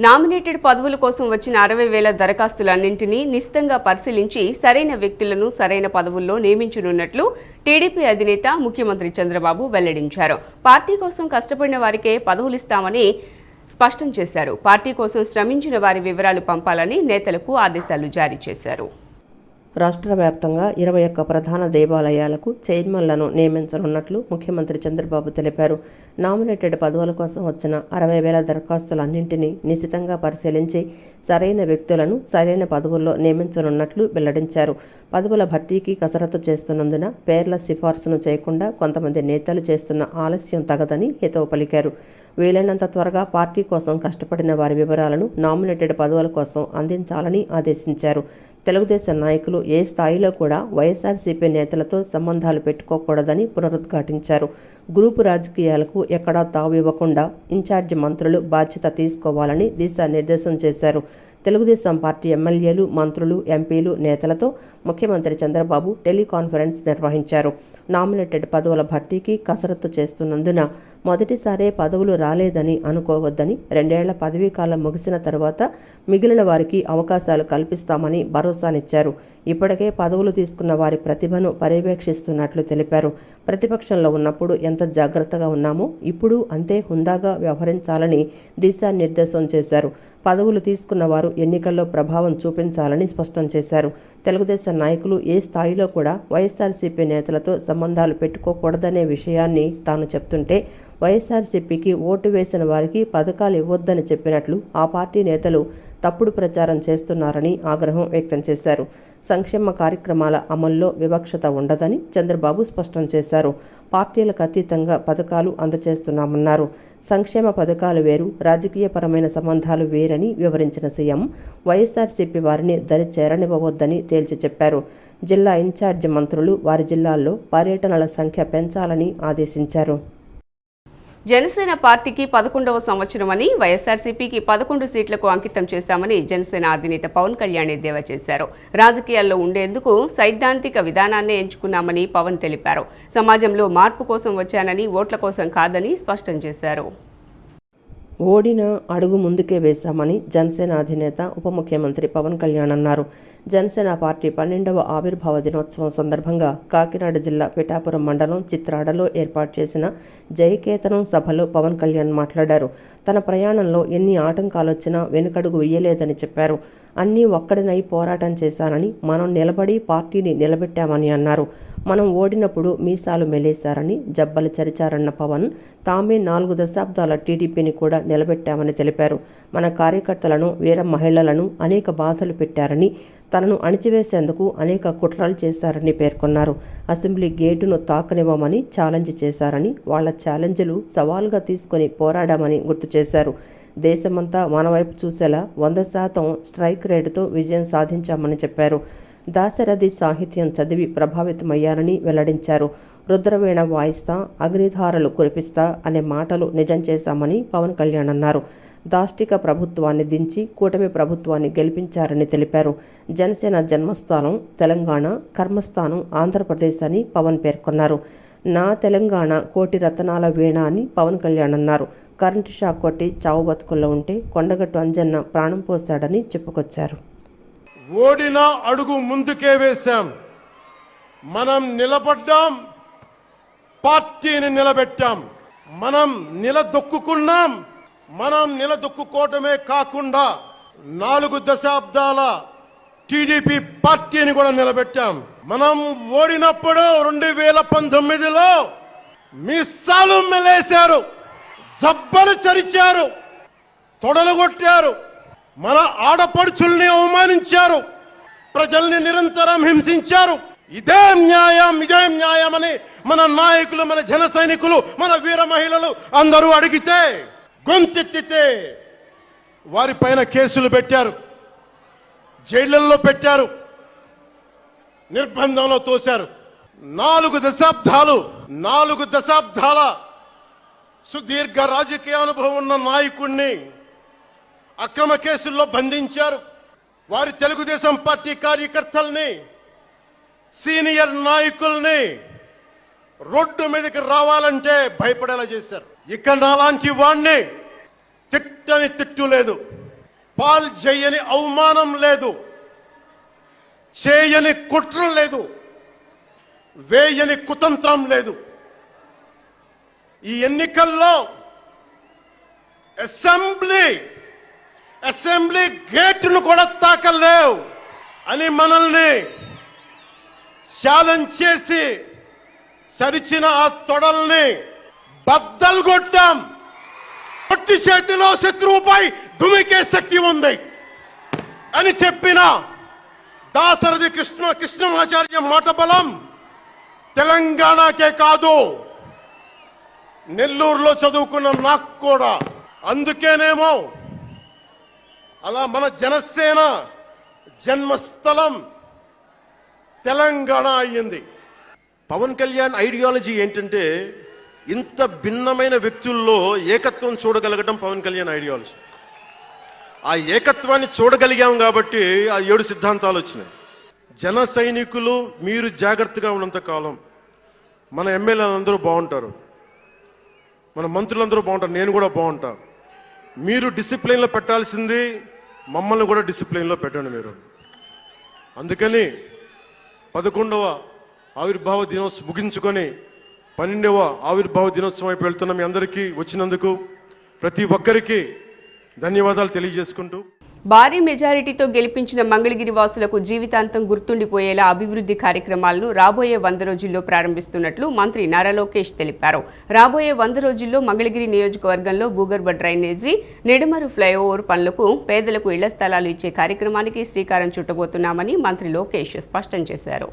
Nominated పదవుల కోసం వచ్చిన 60,000 దరఖాస్తులన్నింటినీ నిశితంగా పరిశీలించి సరైన వ్యక్తులను సరైన పదవుల్లో నియమించనున్నట్లు టీడీపీ అధినేత ముఖ్యమంత్రి చంద్రబాబు వెల్లడించారు. పార్టీ కోసం కష్టపడిన వారికే పదవులిస్తామని స్పష్టం చేశారు. పార్టీ కోసం శ్రమించిన వారి వివరాలు పంపాలని నేతలకు ఆదేశాలు జారీ చేశారు. రాష్ట్ర వ్యాప్తంగా 21 ప్రధాన దేవాలయాలకు చైర్మన్లను నియమించనున్నట్లు ముఖ్యమంత్రి చంద్రబాబు తెలిపారు. నామినేటెడ్ పదవుల కోసం వచ్చిన 60,000 దరఖాస్తులన్నింటినీ నిశితంగా పరిశీలించి సరైన వ్యక్తులను సరైన పదవుల్లో నియమించనున్నట్లు వెల్లడించారు. పదవుల భర్తీకి కసరత్తు చేస్తున్నందున పేర్ల సిఫార్సును చేయకుండా కొంతమంది నేతలు చేస్తున్న ఆలస్యం తగదని హితవు పలికారు. వీలైనంత త్వరగా పార్టీ కోసం కష్టపడిన వారి వివరాలను నామినేటెడ్ పదవుల కోసం అందించాలని ఆదేశించారు. తెలుగుదేశం నాయకులు ఏ స్థాయిలో కూడా వైఎస్ఆర్సీపీ నేతలతో సంబంధాలు పెట్టుకోకూడదని పునరుద్ఘాటించారు. గ్రూపు రాజకీయాలకు ఎక్కడా తావు ఇవ్వకుండా ఇన్ఛార్జి మంత్రులు బాధ్యత తీసుకోవాలని దిశానిర్దేశం చేశారు. తెలుగుదేశం పార్టీ ఎమ్మెల్యేలు, మంత్రులు, ఎంపీలు, నేతలతో ముఖ్యమంత్రి చంద్రబాబు టెలికాన్ఫరెన్స్ నిర్వహించారు. నామినేటెడ్ పదవుల భర్తీకి కసరత్తు చేస్తున్నందున మొదటిసారే పదవులు రాలేదని అనుకోవద్దని, 2 ఏళ్ల పదవీ కాలం ముగిసిన తరువాత మిగిలిన వారికి అవకాశాలు కల్పిస్తామని భరోసానిచ్చారు. ఇప్పటికే పదవులు తీసుకున్న వారి ప్రతిభను పర్యవేక్షిస్తున్నట్లు తెలిపారు. ప్రతిపక్షంలో ఉన్నప్పుడు ఎంత జాగ్రత్తగా ఉన్నామో ఇప్పుడు అంతే హుందాగా వ్యవహరించాలని దిశానిర్దేశం చేశారు. పదవులు తీసుకున్న వారు ఎన్నికల్లో ప్రభావం చూపించాలని స్పష్టం చేశారు. తెలుగుదేశం నాయకులు ఏ స్థాయిలో కూడా వైఎస్ఆర్సీపీ నేతలతో సంబంధాలు పెట్టుకోకూడదనే విషయాన్ని తాను చెప్తుంటే వైఎస్ఆర్సీపీకి ఓటు వేసిన వారికి పథకాలు ఇవ్వొద్దని చెప్పినట్లు ఆ పార్టీ నేతలు తప్పుడు ప్రచారం చేస్తున్నారని ఆగ్రహం వ్యక్తం చేశారు. సంక్షేమ కార్యక్రమాల అమల్లో వివక్షత ఉండదని చంద్రబాబు స్పష్టం చేశారు. పార్టీలకు అతీతంగా పథకాలు అందజేస్తున్నామన్నారు. సంక్షేమ పథకాలు వేరు, రాజకీయపరమైన సంబంధాలు వేరని వివరించిన సీఎం వైఎస్ఆర్సీపీ వారిని దరి చేరనివ్వవద్దని తేల్చి చెప్పారు. జిల్లా ఇన్ఛార్జి మంత్రులు వారి జిల్లాల్లో పర్యటనల సంఖ్య పెంచాలని ఆదేశించారు. జనసేన పార్టీకి 11వ సంవత్సరమని, వైఎస్ఆర్సీపీకి 11 సీట్లకు అంకితం చేశామని జనసేన అధినేత పవన్ కళ్యాణ్ ఎద్దేవా చేశారు. రాజకీయాల్లో ఉండేందుకు సైద్ధాంతిక విధానాన్నే ఎంచుకున్నామని పవన్ తెలిపారు. సమాజంలో మార్పు కోసం వచ్చానని, ఓట్ల కోసం కాదని స్పష్టం చేశారు. ఓడిన అడుగు ముందుకే వేశామని జనసేన అధినేత ఉప ముఖ్యమంత్రి పవన్ కళ్యాణ్ అన్నారు. జనసేన పార్టీ 12వ ఆవిర్భావ దినోత్సవం సందర్భంగా కాకినాడ జిల్లా పిఠాపురం మండలం చిత్రాడలో ఏర్పాటు చేసిన జయకేతనం సభలో పవన్ కళ్యాణ్ మాట్లాడారు. తన ప్రయాణంలో ఎన్ని ఆటంకాలొచ్చినా వెనుకడుగు వేయలేదని చెప్పారు. అన్నీ ఒక్కడినై పోరాటం చేశానని, మనం నిలబడి పార్టీని నిలబెట్టామని అన్నారు. మనం ఓడినప్పుడు మీసాలు మెలేశారని, జబ్బలు చరిచారన్న పవన్ తామే 4 దశాబ్దాల టీడీపీని కూడా నిలబెట్టామని తెలిపారు. మన కార్యకర్తలను, వీర మహిళలను అనేక బాధలు పెట్టారని, తనను అణిచివేసేందుకు అనేక కుట్రలు చేశారని పేర్కొన్నారు. అసెంబ్లీ గేటును తాకనివ్వమని ఛాలెంజ్ చేశారని, వాళ్ల ఛాలెంజ్లు సవాల్గా తీసుకొని పోరాడామని గుర్తు చేశారు. దేశమంతా మన వైపు చూసేలా 100% స్ట్రైక్ రేటుతో విజయం సాధించామని చెప్పారు. దాశరథి సాహిత్యం చదివి ప్రభావితమయ్యారని వెల్లడించారు. రుద్రవీణ వాయిస్తా, అగ్నిధారలు కురిపిస్తా అనే మాటలు నిజం చేశామని పవన్ కళ్యాణ్ అన్నారు. దాష్టిక ప్రభుత్వాన్ని దించి కూటమి ప్రభుత్వాన్ని గెలిపించారని తెలిపారు. జనసేన జన్మస్థానం తెలంగాణ, కర్మస్థానం ఆంధ్రప్రదేశ్ అని పవన్ పేర్కొన్నారు. నా తెలంగాణ కోటి రతనాల వీణ అని పవన్ కళ్యాణ్ అన్నారు. కరెంటు షాక్ కొట్టి చావు బతుకుల్లో ఉంటే కొండగట్టు అంజన్న ప్రాణం పోశాడని చెప్పుకొచ్చారు. ఓడిన అడుగు ముందుకే వేశాం. మనం నిలబడ్డాం, పార్టీని నిలబెట్టాం. మనం నిలదొక్కుకున్నాం. మనం నిలదొక్కుకోవటమే కాకుండా 4 దశాబ్దాల టీడీపీ పార్టీని కూడా నిలబెట్టాం. మనం ఓడినప్పుడు 2019లో మీసాలు మెలేశారు, జబ్బలు చరిచారు, తొడలు కొట్టారు, మన ఆడపడుచుల్ని అవమానించారు, ప్రజల్ని నిరంతరం హింసించారు. ఇదే న్యాయం అని మన నాయకులు, మన జన సైనికులు, మన వీర మహిళలు అందరూ అడిగితే, గొంతెత్తితే వారిపైన కేసులు పెట్టారు, జైళ్లలో పెట్టారు, నిర్బంధంలో తోశారు. 4 దశాబ్దాల సుదీర్ఘ రాజకీయ అనుభవం ఉన్న నాయకుడిని అక్రమ కేసుల్లో బంధించారు. వారి తెలుగుదేశం పార్టీ కార్యకర్తల్ని, సీనియర్ నాయకుల్ని రోడ్డు మీదకి రావాలంటే భయపడేలా చేశారు. ఇక నాలాంటి వాణ్ణి తిట్టని తిట్టు లేదు. పాల్ చేయని అవమానం లేదు, చేయని కుట్ర లేదు, వేయని కుతంత్రం లేదు. ఈ ఎన్నికల్లో అసెంబ్లీ గేటును కూడా తాకలేవు అని మనల్ని ఛాలెంజ్ చేసి సరిచిన ఆ తొడల్ని బద్దలు కొట్టాం. కొట్టి చేతిలో శత్రువుపై దుమికే శక్తి ఉంది అని చెప్పిన దాశరథి కృష్ణమాచార్య మాట బలం తెలంగాణకే కాదు, నెల్లూరులో చదువుకున్న నాకు కూడా. అందుకేనేమో అలా మన జనసేన జన్మస్థలం తెలంగాణ అయ్యింది. పవన్ కళ్యాణ్ ఐడియాలజీ ఏంటంటే ఇంత భిన్నమైన వ్యక్తుల్లో ఏకత్వం చూడగలగడం పవన్ కళ్యాణ్ ఐడియాలజీ. ఆ ఏకత్వాన్ని చూడగలిగాం కాబట్టి ఆ 7 సిద్ధాంతాలు వచ్చినాయి. జన సైనికులు మీరు జాగ్రత్తగా ఉన్నంత కాలం మన ఎమ్మెల్యేలందరూ బాగుంటారు, మన మంత్రులందరూ బాగుంటారు, నేను కూడా బాగుంటా. మీరు డిసిప్లిన్లో పెట్టాల్సింది మమ్మల్ని కూడా డిసిప్లిన్లో పెట్టండి మీరు. అందుకని 11వ ఆవిర్భావ దినోత్సవం ముగించుకొని 12వ ఆవిర్భావ దినోత్సవం వైపు వెళ్తున్న మీ అందరికీ వచ్చినందుకు ప్రతి ఒక్కరికి ధన్యవాదాలు తెలియజేసుకుంటూ, భారీ మెజారిటీతో గెలిపించిన మంగళగిరి వాసులకు జీవితాంతం గుర్తుండిపోయేలా అభివృద్ధి కార్యక్రమాలను రాబోయే 100 రోజుల్లో ప్రారంభిస్తున్నట్లు మంత్రి నారా లోకేష్ తెలిపారు. రాబోయే 100 రోజుల్లో మంగళగిరి నియోజకవర్గంలో భూగర్భ డ్రైనేజీ, నిడమరు ఫ్లైఓవర్ పనులకు, పేదలకు ఇళ్ల స్థలాలు ఇచ్చే కార్యక్రమానికి శ్రీకారం చుట్టబోతున్నామని మంత్రి లోకేష్ స్పష్టం చేశారు.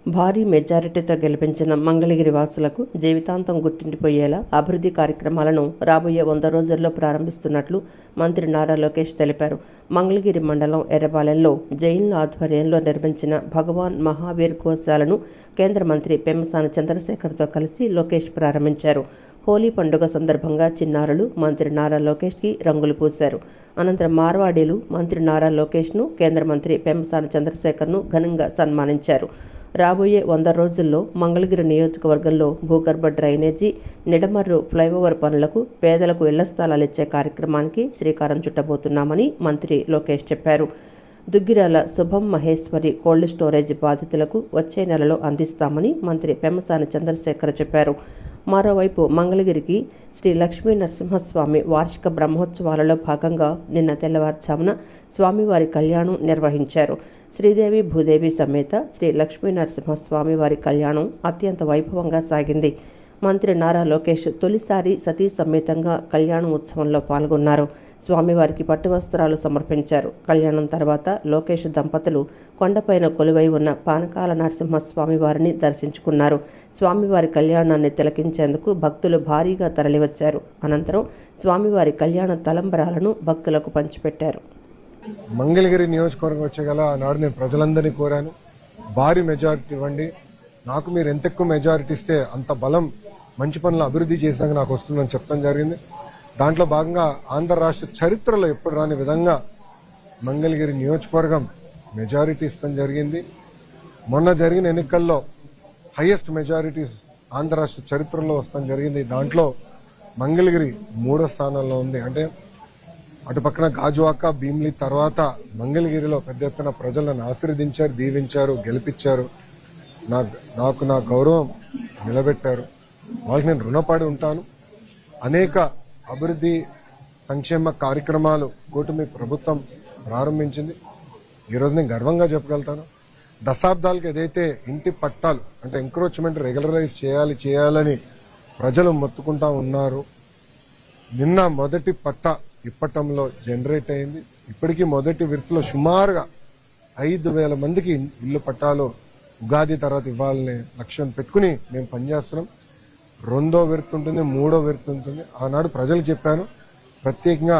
భారీ మెజారిటీతో గెలిపించిన మంగళగిరి వాసులకు జీవితాంతం గుర్తుండిపోయేలా అభివృద్ధి కార్యక్రమాలను రాబోయే 100 రోజుల్లో ప్రారంభిస్తున్నట్లు మంత్రి నారా లోకేష్ తెలిపారు. మంగళగిరి మండలం ఎర్రబాలెంలో జైన్ల ఆధ్వర్యంలో నిర్మించిన భగవాన్ మహావీర్ గోశాలను కేంద్ర మంత్రి పెమ్మసాని చంద్రశేఖర్తో కలిసి లోకేష్ ప్రారంభించారు. హోలీ పండుగ సందర్భంగా చిన్నారులు మంత్రి నారా లోకేష్కి రంగులు పూశారు. అనంతరం మార్వాడీలు మంత్రి నారా లోకేష్ను, కేంద్ర మంత్రి పెమ్మసాని చంద్రశేఖర్ను ఘనంగా సన్మానించారు. రాబోయే 100 రోజుల్లో మంగళగిరి నియోజకవర్గంలో భూగర్భ డ్రైనేజీ, నిడమర్రు ఫ్లైఓవర్ పనులకు, పేదలకు ఇళ్ల స్థలాలు ఇచ్చే కార్యక్రమానికి శ్రీకారం చుట్టబోతున్నామని మంత్రి లోకేష్ చెప్పారు. దుగ్గిరాల శుభం మహేశ్వరి కోల్డ్ స్టోరేజ్ బాధితులకు వచ్చే నెలలో అందిస్తామని మంత్రి పెమ్మసాని చంద్రశేఖర్ చెప్పారు. మరోవైపు మంగళగిరికి శ్రీ లక్ష్మీ నరసింహస్వామి వార్షిక బ్రహ్మోత్సవాలలో భాగంగా నిన్న తెల్లవారుజామున స్వామివారి కళ్యాణం నిర్వహించారు. శ్రీదేవి భూదేవి సమేత శ్రీ లక్ష్మీ నరసింహస్వామి వారి కళ్యాణం అత్యంత వైభవంగా సాగింది. మంత్రి నారా లోకేష్ తొలిసారి సతీ సమేతంగా కళ్యాణ ఉత్సవంలో పాల్గొన్నారు. స్వామివారికి పట్టు వస్త్రాలు సమర్పించారు. కళ్యాణం తర్వాత లోకేష్ దంపతులు కొండపైన కొలువై ఉన్న పానకాల నరసింహస్వామి వారిని దర్శించుకున్నారు. స్వామివారి కళ్యాణాన్ని తిలకించేందుకు భక్తులు భారీగా తరలివచ్చారు. అనంతరం స్వామివారి కళ్యాణ తలంబరాలను భక్తులకు పంచిపెట్టారు. మంగళగిరి నియోజకవర్గం వచ్చేగల ఆనాడు నేను ప్రజలందరినీ కోరాను, భారీ మెజారిటీ ఇవ్వండి, నాకు మీరు ఎంత ఎక్కువ మెజారిటీ ఇస్తే అంత బలం మంచి పనులు అభివృద్ధి చేసాక నాకు వస్తుందని చెప్పడం జరిగింది. దాంట్లో భాగంగా ఆంధ్ర రాష్ట్ర చరిత్రలో ఎప్పుడు రాని విధంగా మంగళగిరి నియోజకవర్గం మెజారిటీ ఇస్తాం జరిగింది. మొన్న జరిగిన ఎన్నికల్లో హైయెస్ట్ మెజారిటీస్ ఆంధ్ర రాష్ట్ర చరిత్రలో వస్తాం జరిగింది. దాంట్లో మంగళగిరి 3వ స్థానంలో ఉంది. అంటే అటు పక్కన గాజువాక, భీమిలి తర్వాత మంగళగిరిలో పెద్ద ఎత్తున ప్రజలను ఆశీర్వదించారు, దీవించారు, గెలిపించారు. నాకు నా గౌరవం నిలబెట్టారు. వాళ్ళకి నేను రుణపడి ఉంటాను. అనేక అభివృద్ధి సంక్షేమ కార్యక్రమాలు కూటమి ప్రభుత్వం ప్రారంభించింది. ఈరోజు నేను గర్వంగా చెప్పగలుగుతాను, దశాబ్దాలకు ఏదైతే ఇంటి పట్టాలు అంటే ఎంక్రోచ్మెంట్ రెగ్యులరైజ్ చేయాలని ప్రజలు మొత్తుకుంటా ఉన్నారు, నిన్న మొదటి పట్ట ఇప్పటంలో జనరేట్ అయింది. ఇప్పటికీ మొదటి విడతలో సుమారుగా 5,000 మందికి ఇల్లు పట్టాలు ఉగాది తర్వాత ఇవ్వాలనే లక్ష్యం పెట్టుకుని మేము పనిచేస్తున్నాం. 2వ విడత ఉంటుంది, 3వ విడత ఉంటుంది. ఆనాడు ప్రజలు చెప్పాను, ప్రత్యేకంగా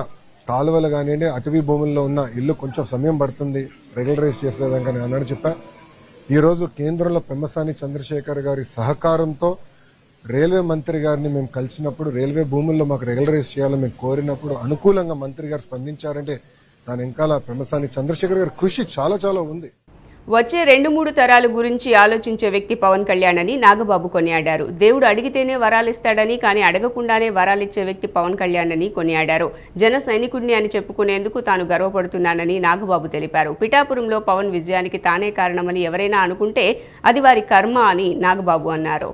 కాలువలు కానివ్వండి, అటవీ భూముల్లో ఉన్న ఇల్లు కొంచెం సమయం పడుతుంది రెగ్యులరైజ్ చేసేదాకా ఆనాడు చెప్పాను. ఈరోజు కేంద్రంలో పెమ్మసాని చంద్రశేఖర్ గారి సహకారంతో రైల్వే మంత్రి గారిని మేము కలిసినప్పుడు, రైల్వే భూముల్లో మాకు రెగ్యులరైజ్ చేయాలని మేము కోరినప్పుడు అనుకూలంగా మంత్రి గారు స్పందించారంటే దాని వెనకాల పెమ్మసాని చంద్రశేఖర్ గారి కృషి చాలా చాలా ఉంది. వచ్చే 2-3 తరాల గురించి ఆలోచించే వ్యక్తి పవన్ కళ్యాణ్ అని నాగబాబు కొనియాడారు. దేవుడు అడిగితేనే వరాలిస్తాడని, కానీ అడగకుండానే వరాలిచ్చే వ్యక్తి పవన్ కళ్యాణ్ అని కొనియాడారు. జన సైనికుడిని అని చెప్పుకునేందుకు తాను గర్వపడుతున్నానని నాగబాబు తెలిపారు. పిఠాపురంలో పవన్ విజయానికి తానే కారణమని ఎవరైనా అనుకుంటే అది వారి కర్మ అని నాగబాబు అన్నారు.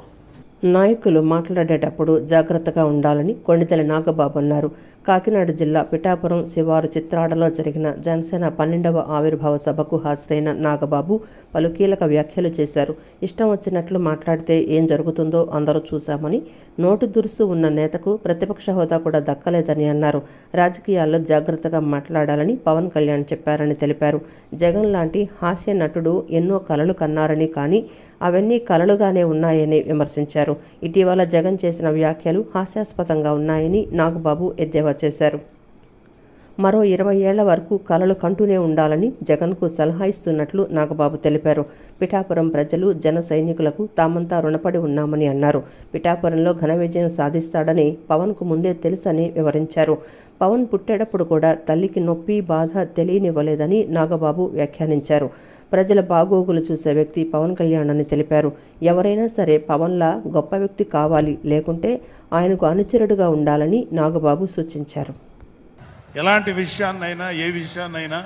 నాయకులు మాట్లాడేటప్పుడు జాగ్రత్తగా ఉండాలని కొండితెల నాగబాబు అన్నారు. కాకినాడ జిల్లా పిఠాపురం శివారు చిత్రాడలో జరిగిన జనసేన 12వ ఆవిర్భావ సభకు హాజరైన నాగబాబు పలు కీలక వ్యాఖ్యలు చేశారు. ఇష్టం వచ్చినట్లు మాట్లాడితే ఏం జరుగుతుందో అందరూ చూశామని, నోటు దురుసు ఉన్న నేతకు ప్రతిపక్ష హోదా కూడా దక్కలేదని అన్నారు. రాజకీయాల్లో జాగ్రత్తగా మాట్లాడాలని పవన్ కళ్యాణ్ చెప్పారని తెలిపారు. జగన్ లాంటి హాస్య నటుడు ఎన్నో కలలు కన్నారని, కానీ అవన్నీ కలలుగానే ఉన్నాయని విమర్శించారు. ఇటీవల జగన్ చేసిన వ్యాఖ్యలు హాస్యాస్పదంగా ఉన్నాయని నాగబాబు ఎద్దేవా చేశారు. మరో 20 ఏళ్ల వరకు కలలు కంటూనే ఉండాలని జగన్కు సలహా ఇస్తున్నట్లు నాగబాబు తెలిపారు. పిఠాపురం ప్రజలు జన సైనికులకు తామంతా రుణపడి ఉన్నామని అన్నారు. పిఠాపురంలో ఘన విజయం సాధిస్తాడని పవన్కు ముందే తెలుసని వివరించారు. పవన్ పుట్టేటప్పుడు కూడా తల్లికి నొప్పి, బాధ తెలియనివ్వలేదని నాగబాబు వ్యాఖ్యానించారు. ప్రజల బాగోగులు చూసే వ్యక్తి పవన్ కళ్యాణ్ అని తెలిపారు. ఎవరైనా సరే పవన్లా గొప్ప వ్యక్తి కావాలి, లేకుంటే ఆయనకు అనుచరుడుగా ఉండాలని నాగబాబు సూచించారు. ఎలాంటి విషయాన్నైనా, ఏ విషయాన్నైనా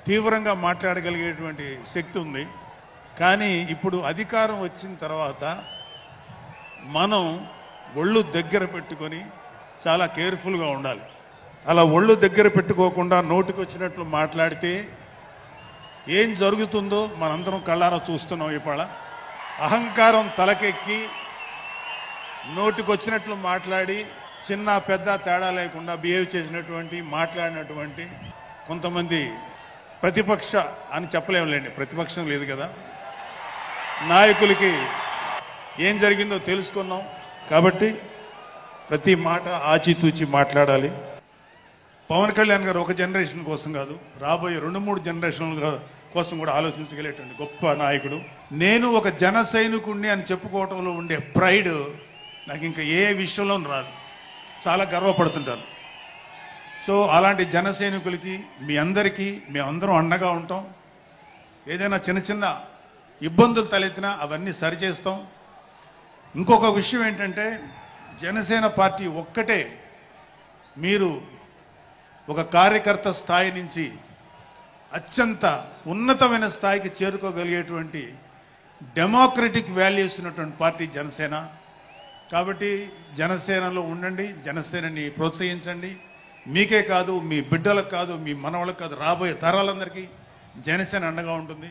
తీవ్రంగా మాట్లాడగలిగేటువంటి శక్తి ఉంది. కానీ ఇప్పుడు అధికారం వచ్చిన తర్వాత మనం ఒళ్ళు దగ్గర పెట్టుకొని చాలా కేర్ఫుల్గా ఉండాలి. అలా ఒళ్ళు దగ్గర పెట్టుకోకుండా నోటికి వచ్చినట్లు మాట్లాడితే ఏం జరుగుతుందో మనందరం కళ్ళారా చూస్తున్నాం. ఇవాళ అహంకారం తలకెక్కి నోటికొచ్చినట్లు మాట్లాడి చిన్న పెద్ద తేడా లేకుండా బిహేవ్ చేసినటువంటి, మాట్లాడినటువంటి కొంతమంది ప్రతిపక్ష అని చెప్పలేములేండి, ప్రతిపక్షం లేదు కదా, నాయకులకి ఏం జరిగిందో తెలుసుకున్నాం. కాబట్టి ప్రతి మాట ఆచితూచి మాట్లాడాలి. పవన్ కళ్యాణ్ గారు ఒక జనరేషన్ కోసం కాదు, రాబోయే 2-3 జనరేషన్ల కోసం కూడా ఆలోచించగలిగేటువంటి గొప్ప నాయకుడు. నేను ఒక జన సైనికుడిని అని చెప్పుకోవటంలో ఉండే ప్రైడ్ నాకు ఇంకా ఏ విషయంలో రాదు. చాలా గర్వపడుతుంటాను. సో అలాంటి జన సైనికులకి మీ అందరికీ మేమందరం అండగా ఉంటాం. ఏదైనా చిన్న చిన్న ఇబ్బందులు తలెత్తినా అవన్నీ సరిచేస్తాం. ఇంకొక విషయం ఏంటంటే, జనసేన పార్టీ ఒక్కటే మీరు ఒక కార్యకర్త స్థాయి నుంచి అత్యంత ఉన్నతమైన స్థాయికి చేరుకోగలిగేటువంటి డెమోక్రటిక్ వాల్యూస్ ఉన్నటువంటి పార్టీ జనసేన. కాబట్టి జనసేనలో ఉండండి, జనసేనని ప్రోత్సహించండి. మీకే కాదు, మీ బిడ్డలకు కాదు, మీ మనవలకు కాదు, రాబోయే తరాలందరికీ జనసేన అండగా ఉంటుంది.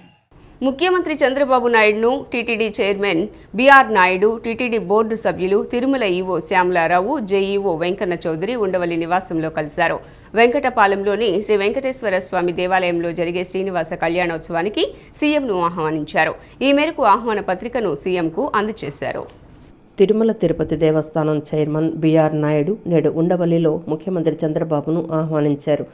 ముఖ్యమంత్రి చంద్రబాబు నాయుడును TTD chairman BR Naidu, TTD board సభ్యులు తిరుమల ఈవో శ్యామలారావు, జేఈఓ వెంకన్న చౌదరి ఉండవల్లి నివాసంలో కలిశారు. వెంకటపాలెంలోని శ్రీ వెంకటేశ్వర స్వామి దేవాలయంలో జరిగే శ్రీనివాస కళ్యాణోత్సవానికి సీఎంను ఆహ్వానించారు. ఈ మేరకు ఆహ్వాన పత్రికను సీఎంకు అందజేశారు. తిరుమల తిరుపతి దేవస్థానం చైర్మన్ బీఆర్ నాయుడు నేడు ఉండవల్లిలో ముఖ్యమంత్రి చంద్రబాబును ఆహ్వానించారు.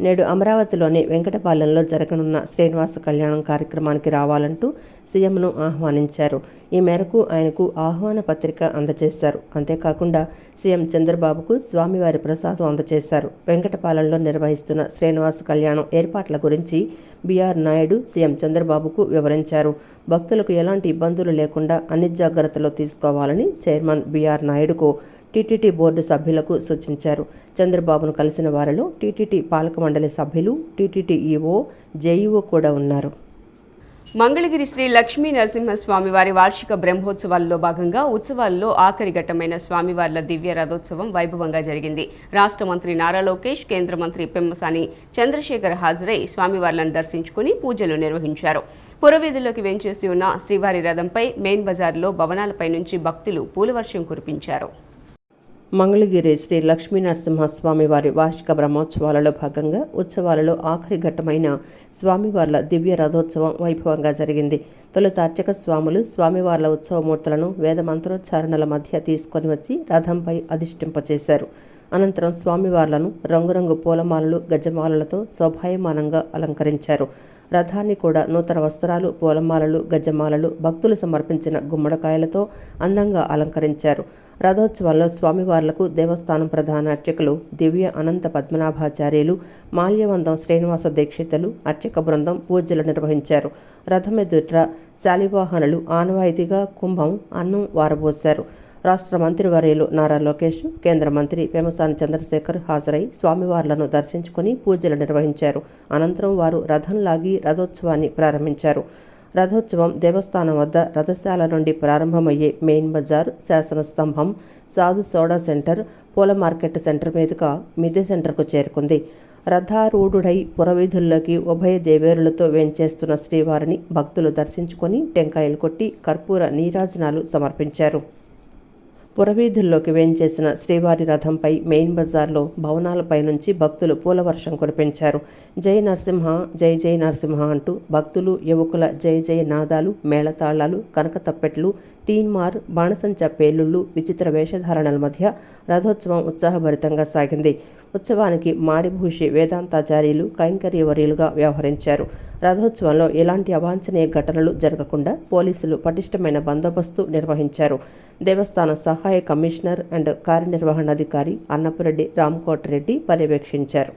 నేడు అమరావతిలోని వెంకటపాలెంలో జరగనున్న శ్రీనివాస కళ్యాణం కార్యక్రమానికి రావాలంటూ సీఎంను ఆహ్వానించారు. ఈ మేరకు ఆయనకు ఆహ్వాన పత్రిక అందజేశారు. అంతేకాకుండా సీఎం చంద్రబాబుకు స్వామివారి ప్రసాదం అందజేశారు. వెంకటపాలెంలో నిర్వహిస్తున్న శ్రీనివాస కళ్యాణం ఏర్పాట్ల గురించి బీఆర్ నాయుడు సీఎం చంద్రబాబుకు వివరించారు. భక్తులకు ఎలాంటి ఇబ్బందులు లేకుండా అన్ని జాగ్రత్తలు తీసుకోవాలని చైర్మన్ బీఆర్ నాయుడుకు టీటీడీ బోర్డు సభ్యులకు సూచించారు. చంద్రబాబును కలిసిన వారిలో టీటీడీ పాలక మండలి సభ్యులు, టీటీడీ ఈవో, జేఈఓ కూడా ఉన్నారు. మంగళగిరి శ్రీ లక్ష్మీ నరసింహస్వామివారి వార్షిక బ్రహ్మోత్సవాల్లో భాగంగా ఉత్సవాల్లో ఆఖరి ఘట్టమైన స్వామివార్ల దివ్య రథోత్సవం వైభవంగా జరిగింది. రాష్ట్ర మంత్రి నారా లోకేష్, కేంద్ర మంత్రి పెమ్మసాని చంద్రశేఖర్ హాజరై స్వామివార్లను దర్శించుకుని పూజలు నిర్వహించారు. పురవీధుల్లోకి వెంచేసి ఉన్న శ్రీవారి రథంపై మెయిన్ బజార్లో భవనాలపై నుంచి భక్తులు పూలవర్షం కురిపించారు. మంగళగిరి శ్రీ లక్ష్మీ నరసింహస్వామి వారి వార్షిక బ్రహ్మోత్సవాలలో భాగంగా ఉత్సవాలలో ఆఖరి ఘట్టమైన స్వామివార్ల దివ్య రథోత్సవం వైభవంగా జరిగింది. తొలుత అర్చక స్వాములు స్వామివార్ల ఉత్సవమూర్తులను వేద మంత్రోచ్చారణల మధ్య తీసుకొని వచ్చి రథంపై అధిష్ఠింపచేశారు. అనంతరం స్వామివార్లను రంగురంగు పూలమాలలు, గజమాలలతో శోభాయమానంగా అలంకరించారు. రథాన్ని కూడా నూతన వస్త్రాలు, పూలమాలలు, గజమాలలు, భక్తులు సమర్పించిన గుమ్మడికాయలతో అందంగా అలంకరించారు. రథోత్సవాల్లో స్వామివార్లకు దేవస్థానం ప్రధాన అర్చకులు దివ్య అనంత పద్మనాభాచార్యులు, మాల్యవందం శ్రీనివాస దీక్షితులు, అర్చక బృందం పూజలు నిర్వహించారు. రథం ఎదుట శాలివాహనులు ఆనవాయితీగా కుంభం, అన్నం వారబోశారు. రాష్ట్ర మంత్రివర్యులు నారా లోకేష్, కేంద్ర మంత్రి పెమ్మసాని చంద్రశేఖర్ హాజరై స్వామివార్లను దర్శించుకుని పూజలు నిర్వహించారు. అనంతరం వారు రథం లాగి రథోత్సవాన్ని ప్రారంభించారు. రథోత్సవం దేవస్థానం వద్ద రథశాల నుండి ప్రారంభమయ్యే మెయిన్ బజార్, శాసన స్తంభం, సాధు సోడా సెంటర్, పూల మార్కెట్ సెంటర్ మీదుగా మిద్దె సెంటర్కు చేరుకుంది. రథారూఢుడై పురవీధుల్లోకి ఉభయ దేవేరులతో వేంచేస్తున్న శ్రీవారిని భక్తులు దర్శించుకొని టెంకాయలు కొట్టి కర్పూర నీరాజనాలు సమర్పించారు. పురవీధుల్లోకి వేంచేసిన శ్రీవారి రథంపై మెయిన్ బజార్లో భవనాలపై నుంచి భక్తులు పూలవర్షం కురిపించారు. జై నరసింహ, జై జై నరసింహ అంటూ భక్తులు, యువకుల జై జై నాదాలు, మేళతాళాలు, కనక తప్పెట్లు, తీన్మార్, బాణసంచ పేలుళ్లు, విచిత్ర వేషధారణల మధ్య రథోత్సవం ఉత్సాహభరితంగా సాగింది. ఉత్సవానికి మాడిభూషి వేదాంతాచార్యులు కైంకర్యవర్యులుగా వ్యవహరించారు. రథోత్సవంలో ఎలాంటి అవాంఛనీయ ఘటనలు జరగకుండా పోలీసులు పటిష్టమైన బందోబస్తు నిర్వహించారు. దేవస్థాన సహాయ కమిషనర్ అండ్ కార్యనిర్వహణాధికారి అన్నపురెడ్డి రామ్కోటిరెడ్డి పర్యవేక్షించారు.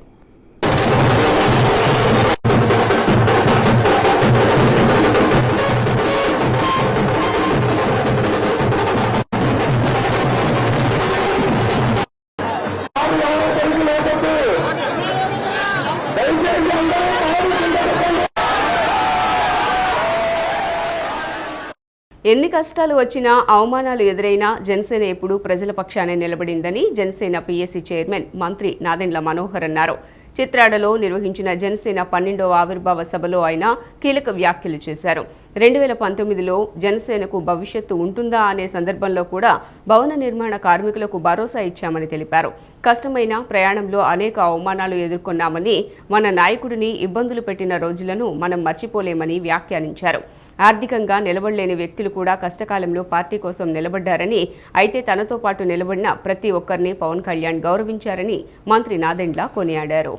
ఎన్ని కష్టాలు వచ్చినా, అవమానాలు ఎదురైనా జనసేన ఎప్పుడూ ప్రజల పక్షానే నిలబడిందని జనసేన పీఎస్సీ చైర్మన్ మంత్రి నాదెండ్ల మనోహర్ అన్నారు. చిత్రాడలో నిర్వహించిన జనసేన 12వ ఆవిర్భావ సభలో ఆయన కీలక వ్యాఖ్యలు చేశారు. 2019లో జనసేనకు భవిష్యత్తు ఉంటుందా అనే సందర్భంలో కూడా భవన నిర్మాణ కార్మికులకు భరోసా ఇచ్చామని తెలిపారు. కష్టమైన ప్రయాణంలో అనేక అవమానాలు ఎదుర్కొన్నామని, మన నాయకుడిని ఇబ్బందులు పెట్టిన రోజులను మనం మర్చిపోలేమని వ్యాఖ్యానించారు. ఆర్థికంగా నిలబడలేని వ్యక్తులు కూడా కష్టకాలంలో పార్టీ కోసం నిలబడ్డారని, అయితే తనతో పాటు నిలబడిన ప్రతి ఒక్కరిని పవన్ కళ్యాణ్ గౌరవించారని మంత్రి నాదెండ్ల కొనియాడారు.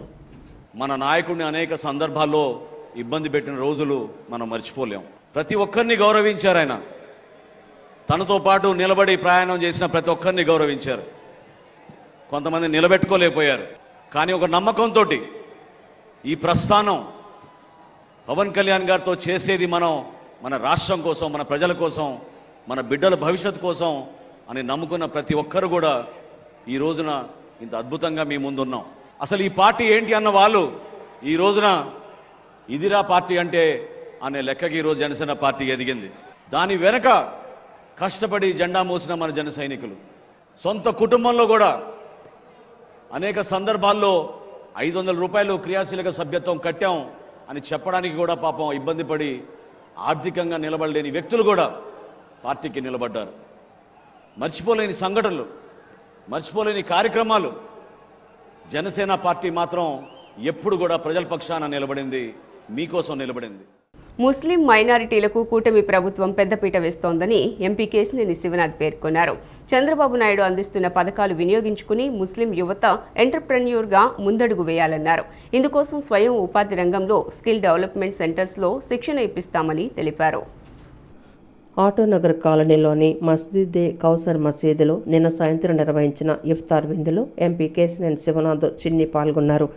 మన నాయకుడిని అనేక సందర్భాల్లో ఇబ్బంది పెట్టిన రోజులు మనం మర్చిపోలేం. ప్రతి ఒక్కరిని గౌరవించారు ఆయన. తనతో పాటు నిలబడి ప్రయాణం చేసిన ప్రతి ఒక్కరిని గౌరవించారు. కొంతమంది నిలబెట్టుకోలేకపోయారు. కానీ ఒక నమ్మకంతో ఈ ప్రస్థానం పవన్ కళ్యాణ్ గారితో చేసేది మనం మన రాష్ట్రం కోసం, మన ప్రజల కోసం, మన బిడ్డల భవిష్యత్తు కోసం అని నమ్ముకున్న ప్రతి ఒక్కరు కూడా ఈ రోజున ఇంత అద్భుతంగా మీ ముందున్నాం. అసలు ఈ పార్టీ ఏంటి అన్న వాళ్ళు ఈ రోజున ఇదిరా పార్టీ అంటే అనే లెక్కకి ఈరోజు జనసేన పార్టీ ఎదిగింది. దాని వెనక కష్టపడి జెండా మోసిన మన జన సైనికులు, సొంత కుటుంబంలో కూడా అనేక సందర్భాల్లో 500 రూపాయలు క్రియాశీలక సభ్యత్వం కట్టాం అని చెప్పడానికి కూడా పాపం ఇబ్బంది పడి ఆర్థికంగా నిలబడలేని వ్యక్తులు కూడా పార్టీకి నిలబడ్డారు. మర్చిపోలేని సంఘటనలు, మర్చిపోలేని కార్యక్రమాలు. జనసేన పార్టీ మాత్రం ఎప్పుడు కూడా ప్రజల పక్షాన నిలబడింది, మీకోసం నిలబడింది. ముస్లిం మైనారిటీలకు కూటమి ప్రభుత్వం పెద్దపీట వేస్తోందని ఎంపీ కేశినేని శివనాథ్ పేర్కొన్నారు. చంద్రబాబు నాయుడు అందిస్తున్న పథకాలు వినియోగించుకుని ముస్లిం యువత ఎంటర్ప్రెన్యూర్గా ముందడుగు వేయాలన్నారు. ఇందుకోసం స్వయం ఉపాధి రంగంలో స్కిల్ డెవలప్మెంట్ సెంటర్స్లో శిక్షణ ఇప్పిస్తామని తెలిపారు. ఆటోనగర్ కాలనీలోని మస్జిద్ కౌసర్ మసీదులో నిన్న సాయంత్రం నిర్వహించిన ఇఫ్తార్ విందులో ఎంపీ కేశినేని శివనాథ్ చిన్ని పాల్గొన్నారు.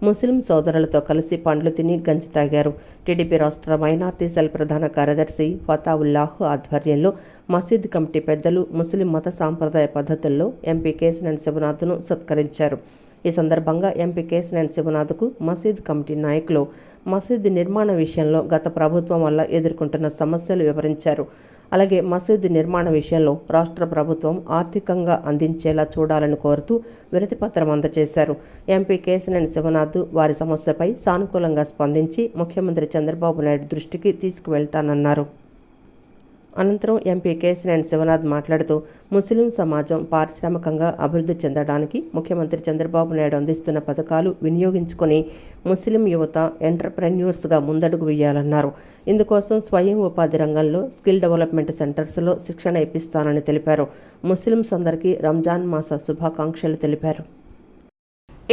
ముస్లిం సోదరులతో కలిసి పండ్లు తిని గంజి తాగారు. టీడీపీ రాష్ట్ర మైనార్టీ సెల్ ప్రధాన కార్యదర్శి ఫతావుల్లాహ్ ఆధ్వర్యంలో మసీద్ కమిటీ పెద్దలు ముస్లిం మత సాంప్రదాయ పద్ధతుల్లో ఎంపీ కేశినేని శివనాథ్ను సత్కరించారు. ఈ సందర్భంగా ఎంపీ కేశినేని శివనాథ్కు మసీద్ కమిటీ నాయకులు మసీద్ నిర్మాణ విషయంలో గత ప్రభుత్వం వల్ల ఎదుర్కొంటున్న సమస్యలు వివరించారు. అలాగే మసీద్ నిర్మాణ విషయంలో రాష్ట్ర ప్రభుత్వం ఆర్థికంగా అందించేలా చూడాలని కోరుతూ వినతిపత్రం అందజేశారు. ఎంపీ కేశినేని శివనాథ్ వారి సమస్యపై సానుకూలంగా స్పందించి ముఖ్యమంత్రి చంద్రబాబు నాయుడు దృష్టికి తీసుకువెళ్తానన్నారు. అనంతరం ఎంపీ కేశినేని శివనాథ్ మాట్లాడుతూ ముస్లిం సమాజం పారిశ్రామికంగా అభివృద్ధి చెందడానికి ముఖ్యమంత్రి చంద్రబాబు నాయుడు అందిస్తున్న పథకాలు వినియోగించుకొని ముస్లిం యువత ఎంటర్ప్రెన్యూర్స్గా ముందడుగు వేయాలన్నారు. ఇందుకోసం స్వయం ఉపాధి రంగంలో స్కిల్ డెవలప్మెంట్ సెంటర్స్లో శిక్షణ ఇప్పిస్తానని తెలిపారు. ముస్లింస్ అందరికీ రంజాన్ మాస శుభాకాంక్షలు తెలిపారు.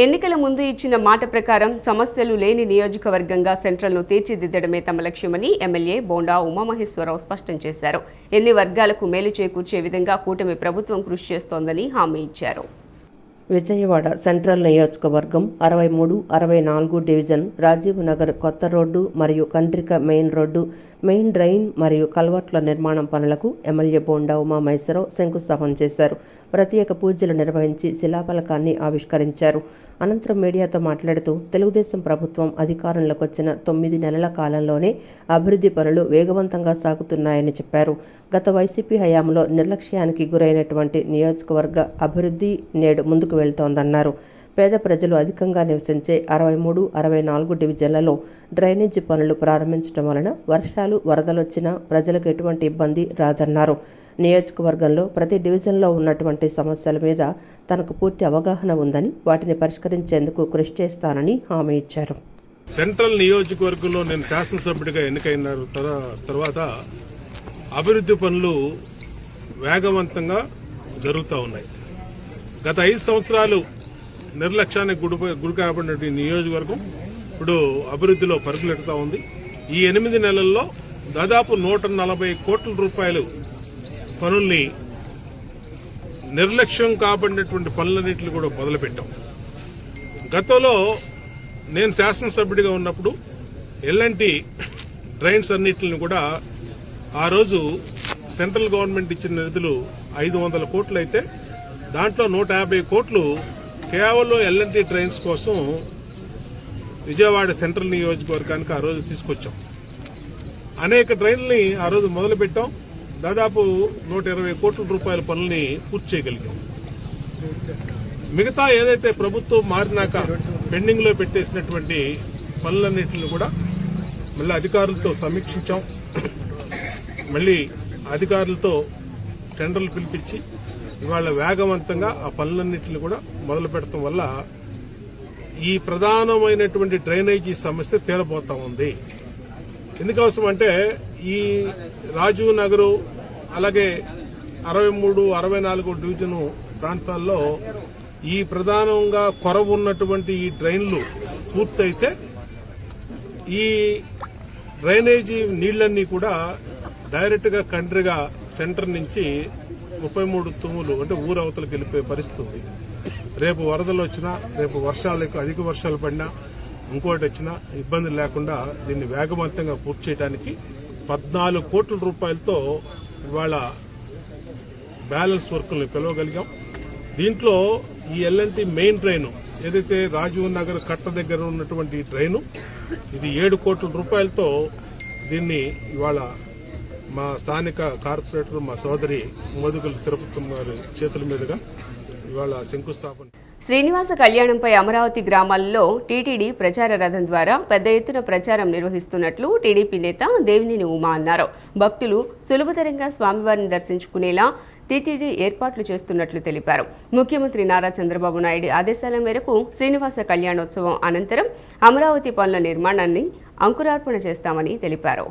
ఎన్నికల ముందు ఇచ్చిన మాట ప్రకారం సమస్యలు లేని నియోజకవర్గంగా సెంట్రల్ను తీర్చిదిద్దడమే తమ లక్ష్యమని ఎమ్మెల్యే బోండా ఉమామహేశ్వరరావు స్పష్టం చేశారు. ఎన్ని వర్గాలకు మేలు చేకూర్చే విధంగా కూటమి ప్రభుత్వం కృషి చేస్తోందని హామీ ఇచ్చారు. విజయవాడ సెంట్రల్ నియోజకవర్గం 63, 64 డివిజన్ రాజీవ్ నగర్ కొత్త రోడ్డు మరియు Kandrika main road, main drain మరియు కల్వర్ట్ల నిర్మాణం పనులకు ఎమ్మెల్యే బోండా ఉమామహేశ్వరరావు శంకుస్థాపన చేశారు. ప్రత్యేక పూజలు నిర్వహించి శిలాఫలకాన్ని ఆవిష్కరించారు. అనంతరం మీడియాతో మాట్లాడుతూ తెలుగుదేశం ప్రభుత్వం అధికారంలోకి వచ్చిన 9 నెలల కాలంలోనే అభివృద్ధి పనులు వేగవంతంగా సాగుతున్నాయని చెప్పారు. గత వైసీపీ హయాంలో నిర్లక్ష్యానికి గురైనటువంటి నియోజకవర్గ అభివృద్ధి నేడు ముందుకు వెళ్తోందన్నారు. పేద ప్రజలు అధికంగా నివసించే 63, 64 డివిజన్లలో డ్రైనేజీ పనులు ప్రారంభించడం వలన వర్షాలు వరదలొచ్చినా ప్రజలకు ఎటువంటి ఇబ్బంది రాదన్నారు. నియోజకవర్గంలో ప్రతి డివిజన్లో ఉన్నటువంటి సమస్యల మీద తనకు పూర్తి అవగాహన ఉందని, వాటిని పరిష్కరించేందుకు కృషి చేస్తానని హామీ ఇచ్చారు. సెంట్రల్ నియోజకవర్గంలో నేను శాసనసభ్యుడిగా ఎన్నికైన తర్వాత అభివృద్ధి పనులు వేగవంతంగా జరుగుతూ ఉన్నాయి. గత 5 సంవత్సరాలు నిర్లక్ష్యానికి గురి కాబడిన నియోజకవర్గం ఇప్పుడు అభివృద్ధిలో పరుగులెడుతూ ఉంది. ఈ 8 నెలల్లో దాదాపు 140 కోట్ల రూపాయలు పనుల్ని నిర్లక్ష్యం కాబడినటువంటి పనులన్నింటినీ కూడా మొదలుపెట్టాం. గతంలో నేను శాసనసభ్యుడిగా ఉన్నప్పుడు ఎల్ఎన్టీ డ్రైన్స్ అన్నింటిని కూడా ఆ రోజు సెంట్రల్ గవర్నమెంట్ ఇచ్చిన నిధులు 500 కోట్లు అయితే దాంట్లో 150 కోట్లు కేవలం ఎల్ఎన్టీ డ్రైన్స్ కోసం విజయవాడ సెంట్రల్ నియోజకవర్గానికి ఆ రోజు తీసుకొచ్చాం. అనేక డ్రైన్లని ఆ రోజు మొదలుపెట్టాం. దాదాపు 120 కోట్ల రూపాయల పనుల్ని పూర్తి చేయగలిగాం. మిగతా ఏదైతే ప్రభుత్వం మారినాక పెండింగ్ లో పెట్టేసినటువంటి పనులన్నింటిని కూడా మళ్ళీ అధికారులతో సమీక్షించాం. మళ్ళీ అధికారులతో టెండర్లు పిలిపించి ఇవాళ వేగవంతంగా ఆ పనులన్నింటిని కూడా మొదలు పెడతాం వల్ల ఈ ప్రధానమైనటువంటి డ్రైనేజీ సమస్య తీరబోతా ఉంది. ఎందుకోసం అంటే ఈ రాజీవ్ నగరు అలాగే 63, 64 డివిజను ప్రాంతాల్లో ఈ ప్రధానంగా కొరవ ఉన్నటువంటి ఈ డ్రైన్లు పూర్తయితే ఈ డ్రైనేజీ నీళ్లన్నీ కూడా డైరెక్ట్ గా కండ్రిగా సెంటర్ నుంచి 33 తుమ్ములు అంటే ఊరవతలకు వెళ్ళిపోయే పరిస్థితి ఉంది. రేపు వరదలు వచ్చినా, రేపు అధిక వర్షాలు పడినా, ఇంకోటి వచ్చినా ఇబ్బంది లేకుండా దీన్ని వేగవంతంగా పూర్తి చేయడానికి 14 కోట్ల రూపాయలతో ఇవాళ బ్యాలెన్స్ వర్కుల్ని పిలవగలిగాం. దీంట్లో ఈ ఎల్ఎన్టీ మెయిన్ డ్రైన్ ఏదైతే రాజీవ్ నగర్ కట్ట దగ్గర ఉన్నటువంటి డ్రైను ఇది 7 కోట్ల రూపాయలతో దీన్ని ఇవాళ మా స్థానిక కార్పొరేటర్ మా సోదరి మోదుగుల తిరుపతి గారి చేతుల మీదుగా ఇవాళ శంకుస్థాపన. శ్రీనివాస కళ్యాణంపై అమరావతి గ్రామాల్లో టీటీడీ ప్రచార రథం ద్వారా పెద్ద ఎత్తున ప్రచారం నిర్వహిస్తున్నట్లు టీడీపీ నేత దేవినేని ఉమా అన్నారు. భక్తులు సులభతరంగా స్వామివారిని దర్శించుకునేలా టీటీడీ ఏర్పాట్లు చేస్తున్నట్లు తెలిపారు. ముఖ్యమంత్రి నారా చంద్రబాబు నాయుడు ఆదేశాల మేరకు శ్రీనివాస కళ్యాణోత్సవం అనంతరం అమరావతి పనుల నిర్మాణాన్ని అంకురార్పణ చేస్తామని తెలిపారు.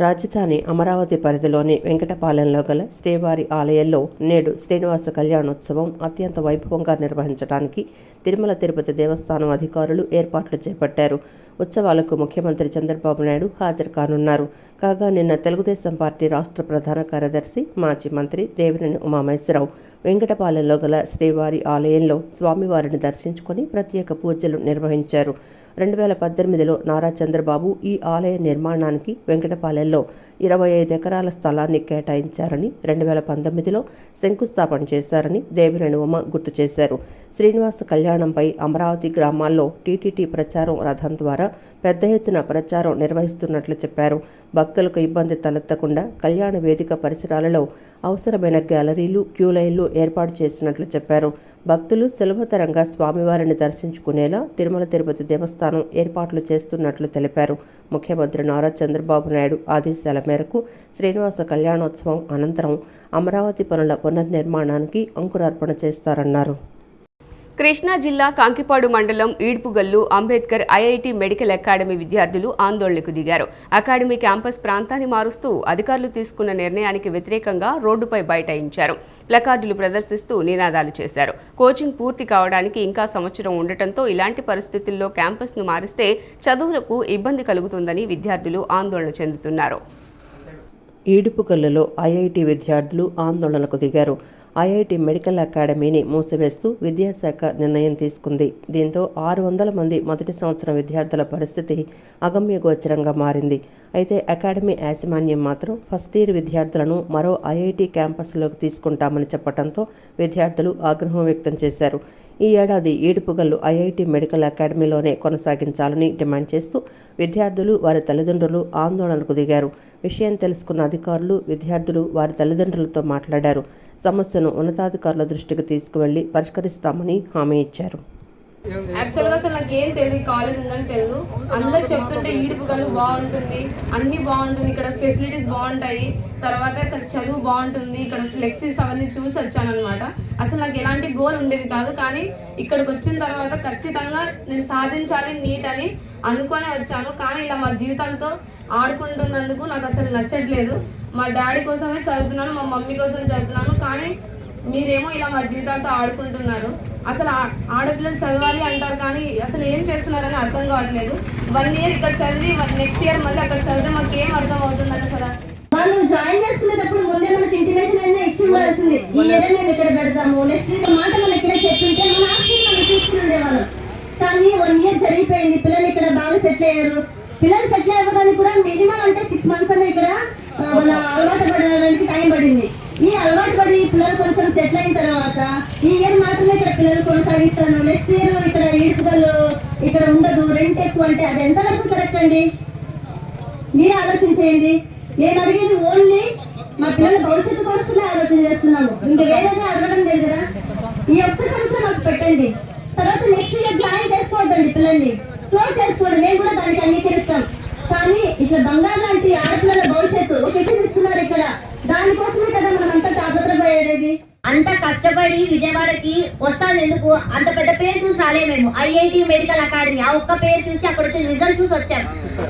రాజధాని అమరావతి పరిధిలోని వెంకటపాలెంలో గల శ్రీవారి ఆలయంలో నేడు శ్రీనివాస కళ్యాణోత్సవం అత్యంత వైభవంగా నిర్వహించడానికి తిరుమల తిరుపతి దేవస్థానం అధికారులు ఏర్పాట్లు చేపట్టారు. ఉత్సవాలకు ముఖ్యమంత్రి చంద్రబాబు నాయుడు హాజరు కానున్నారు. కాగా నిన్న తెలుగుదేశం పార్టీ రాష్ట్ర ప్రధాన కార్యదర్శి మాజీ మంత్రి దేవినేని ఉమామహేశ్వరరావు వెంకటపాలెంలో గల శ్రీవారి ఆలయంలో స్వామివారిని దర్శించుకుని ప్రత్యేక పూజలు నిర్వహించారు. 2018లో నారా చంద్రబాబు ఈ ఆలయ నిర్మాణానికి వెంకటపాలెంలో 25 ఎకరాల స్థలాన్ని కేటాయించారని, 2019లో శంకుస్థాపన చేశారని దేవినేని ఉమ గుర్తు చేశారు. శ్రీనివాస కళ్యాణంపై అమరావతి గ్రామాల్లో టీటీడీ ప్రచారం రథం ద్వారా పెద్ద ఎత్తున ప్రచారం నిర్వహిస్తున్నట్లు చెప్పారు. భక్తులకు ఇబ్బంది తలెత్తకుండా కళ్యాణ వేదిక పరిసరాలలో అవసరమైన గ్యాలరీలు, క్యూలైన్లు ఏర్పాటు చేసినట్లు చెప్పారు. భక్తులు సులభతరంగా స్వామివారిని దర్శించుకునేలా తిరుమల తిరుపతి దేవస్థానం ఏర్పాట్లు చేస్తున్నట్లు తెలిపారు. ముఖ్యమంత్రి నారా చంద్రబాబు నాయుడు ఆదేశాల మేరకు శ్రీనివాస కళ్యాణోత్సవం అనంతరం అమరావతి పనుల పునర్నిర్మాణానికి అంకురార్పణ చేస్తారన్నారు. కృష్ణా జిల్లా కాంకిపాడు మండలం Edupugallu Ambedkar IIT medical academy విద్యార్థులు ఆందోళనకు దిగారు. అకాడమీ క్యాంపస్ ప్రాంతాన్ని మారుస్తూ అధికారులు తీసుకున్న నిర్ణయానికి వ్యతిరేకంగా రోడ్డుపై బైఠాయించారు. ప్లకార్డులు ప్రదర్శిస్తూ నినాదాలు చేశారు. కోచింగ్ పూర్తి కావడానికి ఇంకా సంవత్సరం ఉండటంతో ఇలాంటి పరిస్థితుల్లో క్యాంపస్ను మారిస్తే చదువులకు ఇబ్బంది కలుగుతుందని విద్యార్థులు ఆందోళన చెందుతున్నారు. ఈడుపుకల్లులో ఐఐటి విద్యార్థులు ఆందోళనకు దిగారు. ఐఐటి మెడికల్ అకాడమీని మూసివేస్తూ విద్యాశాఖ నిర్ణయం తీసుకుంది. దీంతో 600 మంది మొదటి సంవత్సరం విద్యార్థుల పరిస్థితి అగమ్యగోచరంగా మారింది. అయితే అకాడమీ యాజమాన్యం మాత్రం ఫస్ట్ ఇయర్ విద్యార్థులను మరో ఐఐటి క్యాంపస్లోకి తీసుకుంటామని చెప్పడంతో విద్యార్థులు ఆగ్రహం వ్యక్తం చేశారు. ఈ ఏడాది ఈడుపుగల్లు ఐఐటి మెడికల్ అకాడమీలోనే కొనసాగించాలని డిమాండ్ చేస్తూ విద్యార్థులు వారి తల్లిదండ్రులు ఆందోళనకు దిగారు. విషయం తెలుసుకున్న అధికారులు విద్యార్థులు వారి తల్లిదండ్రులతో మాట్లాడారు. సమస్యను ఉన్నతాధికారుల దృష్టికి తీసుకువెళ్లి పరిష్కరిస్తామని హామీ ఇచ్చారు. యాక్చువల్గా అసలు నాకు ఏం తెలియదు, కాలేజ్ ఉందని తెలియదు. అందరు చెప్తుంటే ఈడుపుగల్లు బాగుంటుంది, అన్ని బాగుంటుంది, ఇక్కడ ఫెసిలిటీస్ బాగుంటాయి, తర్వాత ఇక్కడ చదువు బాగుంటుంది, ఇక్కడ ఫ్లెక్సీస్ అవన్నీ చూసి వచ్చాను అనమాట. అసలు నాకు ఎలాంటి గోల్ ఉండేది కాదు, కానీ ఇక్కడికి వచ్చిన తర్వాత ఖచ్చితంగా నేను సాధించాలి నీట్ అని అనుకునే వచ్చాను. కానీ ఇలా మా జీవితాలతో ఆడుకుంటున్నందుకు నాకు అసలు నచ్చట్లేదు. మా డాడీ కోసమే చదువుతున్నాను, మా మమ్మీ కోసం చదువుతున్నాను, కానీ మీరేమో ఇలా మా జీవితాలతో ఆడుకుంటున్నారు. అసలు ఆడపిల్లలు చదవాలి అంటారు, కానీ అసలు ఏం చేస్తున్నారని అర్థం కావట్లేదు. 1 ఇయర్ ఇక్కడ చదివి నెక్స్ట్ ఇయర్ మళ్ళీ అక్కడ చదివితే మాకు ఏం అర్థం అవుతుందని అసలు వాళ్ళు జాయిన్ చేసుకునేటప్పుడు ముందే మనకి ఇంటిమేషన్ అయినా ఇచ్చి ఇవ్వాల్సింది. ఈ ఇయర్ మేము ఇక్కడ పెడతాము, నెక్స్ట్ ఇయర్ మాట మనం ఇక్కడ చెప్తుంటే మన ఆప్షన్ మనం తీసుకుని ఉండేవాళ్ళం. కానీ 1 ఇయర్ జరిగిపోయింది, పిల్లలు ఇక్కడ బాగా సెటిల్ అయ్యారు. పిల్లలు సెటిల్ అవ్వడానికి కూడా మినిమం అంటే 6 months అనే ఇక్కడ వాళ్ళ అలవాటు పడడానికి టైం పడింది. ఈ అలవాటు పడి పిల్లలు కొంచెం సెటిల్ అయిన తర్వాత ఈ ఇయర్ మాత్రమే ఇక్కడ పిల్లలు కొనసాగిస్తాను, నెక్స్ట్ ఇయర్ ఇక్కడ ఈడుపుగల్లు ఇక్కడ ఉండదు, రెంట్ ఎక్కువ అంటే అది ఎంతవరకు కరెక్ట్ అండి? మీరే ఆలోచించేయండి. నేను అడిగేది ఓన్లీ మా పిల్లల భవిష్యత్తు కోసమే ఆలోచన చేస్తున్నాము, ఇంకా వేరేగా అడగడం లేదు కదా. ఈ ఒక్క సంవత్సరం మాకు పెట్టండి, తర్వాత నెక్స్ట్ ఇయర్ జాయిన్ చేసుకోవద్దండి, పిల్లల్ని క్లోజ్ చేసుకోండి, మేము కూడా దానికి అంగీకరిస్తాం. కానీ ఇట్లా బంగారు లాంటి ఆడపిల్లల భవిష్యత్తు ఇస్తున్నారు ఇక్కడ, దానికోసమే కదా మనం అంతా తాపత్రపడేది. అంత కష్టపడి విజయవాడకి వస్తాను ఎందుకు? అంత పెద్ద పేరు చూసి రాలే మేము. ఐఐటి మెడికల్ అకాడమీ ఆ ఒక్క పేరు చూసి అక్కడ వచ్చి రిజల్ట్ చూసి వచ్చాం.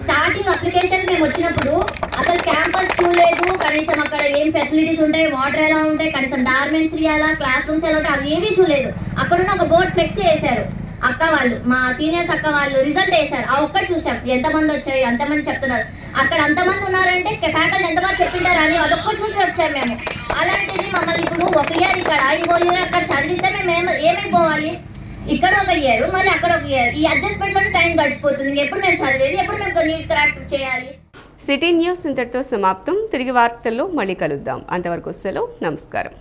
స్టార్టింగ్ అప్లికేషన్ మేము వచ్చినప్పుడు అసలు క్యాంపస్ చూడలేదు, కనీసం అక్కడ ఏం ఫెసిలిటీస్ ఉంటాయి, వాటర్ ఎలా ఉంటాయి, కనీసం డార్మెంట్స్ ఎలా, క్లాస్ రూమ్స్ ఎలా ఉంటాయి, అది ఏమీ చూడలేదు. అక్కడున్న ఒక బోర్డ్ ఫ్లెక్స్ వేశారు అక్క వాళ్ళు, మా సీనియర్స్ అక్క వాళ్ళు రిజల్ట్ వేశారు. ఆ ఒక్కటి చూసాం, ఎంతమంది వచ్చాయి, ఎంతమంది చెప్తున్నారు, అక్కడ అంతమంది ఉన్నారంటే ఫ్యాకల్టీ ఎంతమంది చెప్పింటారు అని అదొక్కటి చూసి వచ్చాము మేము. అలాంటిది మమ్మల్ని ఇప్పుడు 1 ఇయర్ ఇక్కడ, ఇంకో ఇయర్ అక్కడ చదివిస్తే మేము ఏమేమి పోవాలి? ఇక్కడ 1 ఇయర్, మళ్ళీ అక్కడ 1 ఇయర్, ఈ అడ్జస్ట్మెంట్లోనే టైం గడిచిపోతుంది. ఎప్పుడు మేము చదివేది, ఎప్పుడు మేము నీట్ క్రాక్ చేయాలి? సిటీ న్యూస్ ఇంతటితో సమాప్తం. తిరిగి వార్తల్లో మళ్ళీ కలుద్దాం. అంతవరకు సెలవు, నమస్కారం.